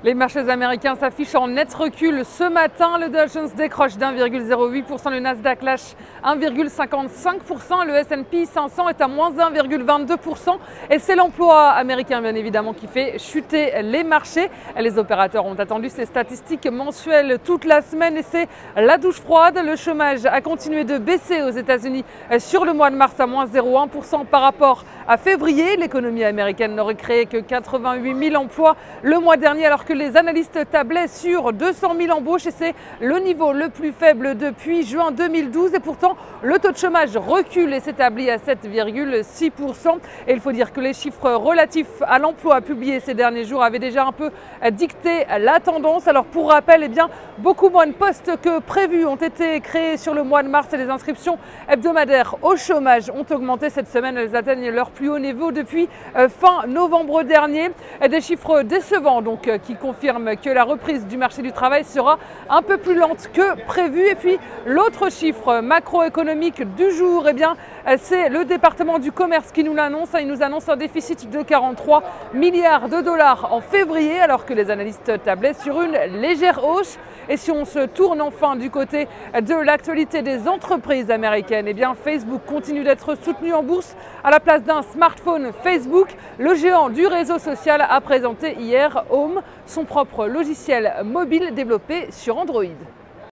Les marchés américains s'affichent en net recul ce matin. Le Dow Jones décroche d'1,08%, le Nasdaq lâche 1,55%, le S&P 500 est à moins 1,22%. Et c'est l'emploi américain, bien évidemment, qui fait chuter les marchés. Les opérateurs ont attendu ces statistiques mensuelles toute la semaine et c'est la douche froide. Le chômage a continué de baisser aux États-Unis sur le mois de mars à moins 0,1% par rapport à février. L'économie américaine n'aurait créé que 88 000 emplois le mois dernier, alors que les analystes tablaient sur 200 000 embauches et c'est le niveau le plus faible depuis juin 2012. Et pourtant, le taux de chômage recule et s'établit à 7,6%. Et il faut dire que les chiffres relatifs à l'emploi publiés ces derniers jours avaient déjà un peu dicté la tendance. Alors pour rappel, beaucoup moins de postes que prévu ont été créés sur le mois de mars et les inscriptions hebdomadaires au chômage ont augmenté cette semaine. Elles atteignent leur plus haut niveau depuis fin novembre dernier. Des chiffres décevants donc qui confirment que la reprise du marché du travail sera un peu plus lente que prévu. Et puis l'autre chiffre macroéconomique du jour, c'est le département du commerce qui nous l'annonce. Il nous annonce un déficit de 43 milliards de dollars en février, alors que les analystes tablaient sur une légère hausse. Et si on se tourne enfin du côté de l'actualité des entreprises américaines, Facebook continue d'être soutenu en bourse. À la place d'un smartphone, Facebook, le géant du réseau social, a présenté hier Home, son propre logiciel mobile développé sur Android.